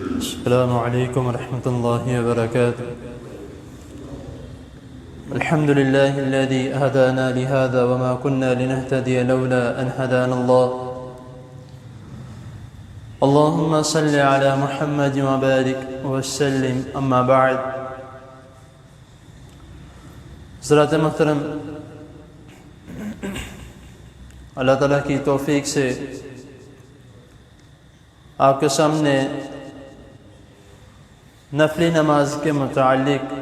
السلام علیکم ورحمۃ اللہ وبرکاتہ. الحمد لله الذي هدانا لهذا وما كنا لنهتدي لولا أن هدانا الله. اللهم صل على محمد وبارك وسلم. أما بعد. حضرات محترم، اللہ تعالیٰ کی توفیق سے آپ کے سامنے نفلی نماز کے متعلق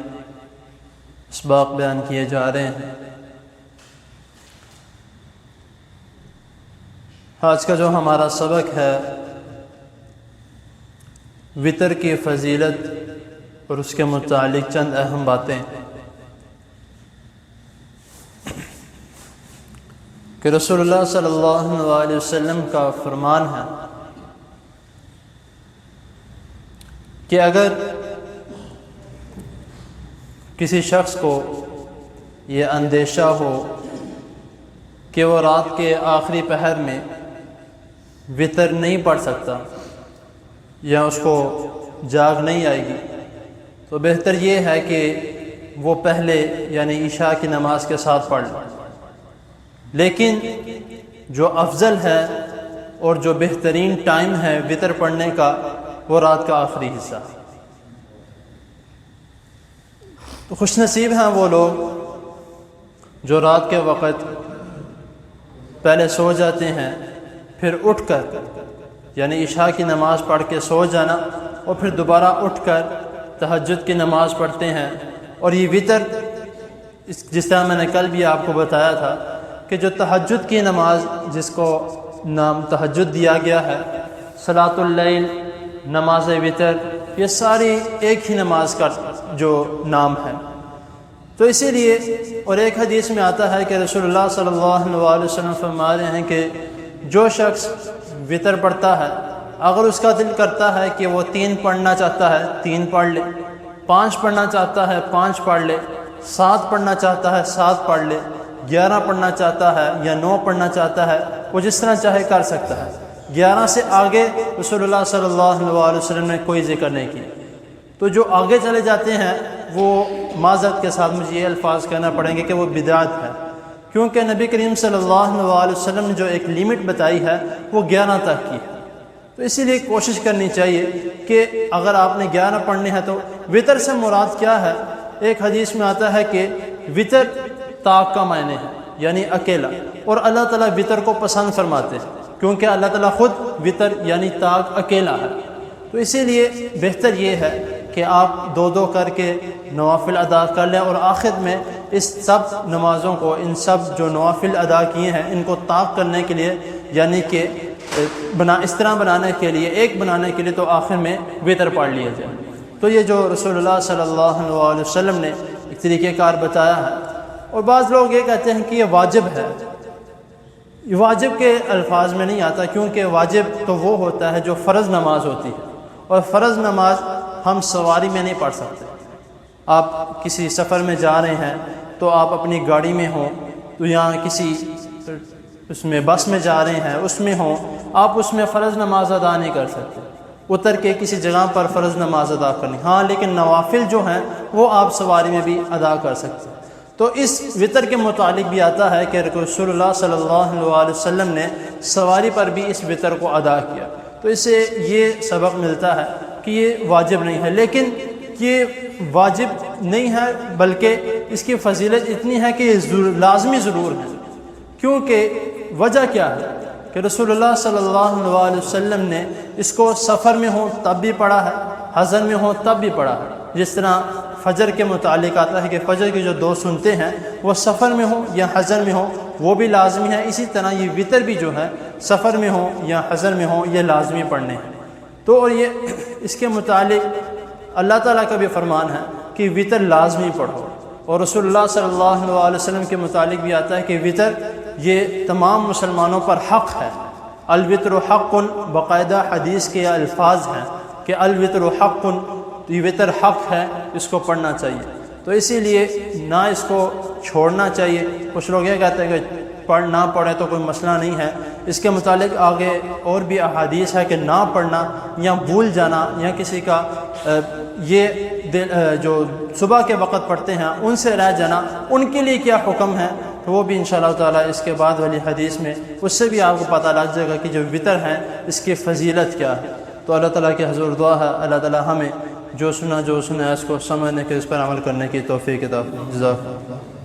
اسباق بیان کیے جا رہے ہیں. آج کا جو ہمارا سبق ہے وتر کی فضیلت اور اس کے متعلق چند اہم باتیں کہ رسول اللہ صلی اللہ علیہ وسلم کا فرمان ہے کہ اگر کسی شخص کو یہ اندیشہ ہو کہ وہ رات کے آخری پہر میں وتر نہیں پڑھ سکتا یا اس کو جاگ نہیں آئے گی، تو بہتر یہ ہے کہ وہ پہلے یعنی عشاء کی نماز کے ساتھ پڑھ لے. لیکن جو افضل ہے اور جو بہترین ٹائم ہے وتر پڑھنے کا وہ رات کا آخری حصہ. تو خوش نصیب ہیں وہ لوگ جو رات کے وقت پہلے سو جاتے ہیں، پھر اٹھ کر یعنی عشاء کی نماز پڑھ کے سو جانا اور پھر دوبارہ اٹھ کر تہجد کی نماز پڑھتے ہیں. اور یہ وتر جس طرح میں نے کل بھی آپ کو بتایا تھا کہ جو تہجد کی نماز جس کو نام تہجد دیا گیا ہے، صلاۃ اللیل، نماز وتر، یہ ساری ایک ہی نماز کا جو نام ہے. تو اسی لیے اور ایک حدیث میں آتا ہے کہ رسول اللہ صلی اللہ علیہ وسلم فرما رہے ہیں کہ جو شخص وتر پڑھتا ہے اگر اس کا دل کرتا ہے کہ وہ 3 پڑھنا چاہتا ہے 3 پڑھ لے، 5 پڑھنا چاہتا ہے 5 پڑھ لے، 7 پڑھنا چاہتا ہے 7 پڑھ لے، 11 پڑھنا چاہتا ہے یا 9 پڑھنا چاہتا ہے، وہ جس طرح چاہے کر سکتا ہے. 11 سے آگے رسول اللہ صلی اللہ علیہ وسلم نے کوئی ذکر نہیں کیا. تو جو آگے چلے جاتے ہیں وہ معذرت کے ساتھ مجھے یہ الفاظ کہنا پڑیں گے کہ وہ بدعت ہے، کیونکہ نبی کریم صلی اللہ علیہ وسلم نے جو ایک لیمٹ بتائی ہے وہ 11 تک کی ہے. تو اسی لیے کوشش کرنی چاہیے کہ اگر آپ نے 11 پڑھنے ہیں تو وتر سے مراد کیا ہے. ایک حدیث میں آتا ہے کہ وتر طاق کا معنی ہے یعنی اکیلا، اور اللہ تعالیٰ وتر کو پسند فرماتے ہیں کیونکہ اللہ تعالیٰ خود وتر یعنی طاق اکیلا ہے. تو اسی لیے بہتر یہ ہے کہ آپ 2 کر کے نوافل ادا کر لیں اور آخر میں اس سب نمازوں کو، ان سب جو نوافل ادا کیے ہیں ان کو طاق کرنے کے لیے یعنی کہ اس طرح بنانے کے لیے، ایک بنانے کے لیے تو آخر میں وتر پڑھ لیا جائے. تو یہ جو رسول اللہ صلی اللہ علیہ وسلم نے ایک طریقہ کار بتایا ہے. اور بعض لوگ یہ کہتے ہیں کہ یہ واجب ہے. یہ واجب کے الفاظ میں نہیں آتا، کیونکہ واجب تو وہ ہوتا ہے جو فرض نماز ہوتی ہے، اور فرض نماز ہم سواری میں نہیں پڑھ سکتے. آپ کسی سفر میں جا رہے ہیں تو آپ اپنی گاڑی میں ہوں تو یہاں کسی اس میں بس میں جا رہے ہیں اس میں ہوں، آپ اس میں فرض نماز ادا نہیں کر سکتے. اتر کے کسی جگہ پر فرض نماز ادا کرنی، ہاں لیکن نوافل جو ہیں وہ آپ سواری میں بھی ادا کر سکتے ہیں. تو اس وتر کے متعلق بھی آتا ہے کہ رسول اللہ صلی اللہ علیہ وسلم نے سواری پر بھی اس وتر کو ادا کیا. تو اس سے یہ سبق ملتا ہے کہ یہ واجب نہیں ہے. لیکن یہ واجب نہیں ہے بلکہ اس کی فضیلت اتنی ہے کہ یہ لازمی ضرور ہے. کیونکہ وجہ کیا ہے کہ رسول اللہ صلی اللہ علیہ وسلم نے اس کو سفر میں ہوں تب بھی پڑھا ہے، حضر میں ہوں تب بھی پڑھا ہے. جس طرح فجر کے متعلق آتا ہے کہ فجر کی جو 2 سنتیں ہیں وہ سفر میں ہوں یا حضر میں ہوں وہ بھی لازمی ہے. اسی طرح یہ وتر بھی جو ہے سفر میں ہوں یا حضر میں ہوں یہ لازمی پڑھنے ہیں. تو اور یہ اس کے متعلق اللہ تعالیٰ کا بھی فرمان ہے کہ وتر لازمی پڑھو. اور رسول اللہ صلی اللہ علیہ وسلم کے متعلق بھی آتا ہے کہ وتر یہ تمام مسلمانوں پر حق ہے. الوتر حق، باقاعدہ حدیث کے الفاظ ہیں کہ الوتر حق، یہ وتر حق ہے، اس کو پڑھنا چاہیے. تو اسی لیے نہ اس کو چھوڑنا چاہیے. کچھ لوگ یہ کہتے ہیں کہ نہ پڑھیں تو کوئی مسئلہ نہیں ہے۔ اس کے متعلق آگے اور بھی احادیث ہے کہ نہ پڑھنا یا بھول جانا یا کسی کا جو صبح کے وقت پڑھتے ہیں ان سے رہ جانا، ان کے لیے کیا حکم ہے، تو وہ بھی انشاءاللہ تعالیٰ اس کے بعد والی حدیث میں اس سے بھی آپ کو پتہ لگ جائے گا کہ جو وطر ہے اس کی فضیلت کیا ہے۔ تو اللہ تعالیٰ کی حضور دعا ہے اللہ تعالیٰ ہمیں جو سنا اس کو سمجھنے کے اس پر عمل کرنے کی توفیق عطا فرمائے۔ جزاک اللہ۔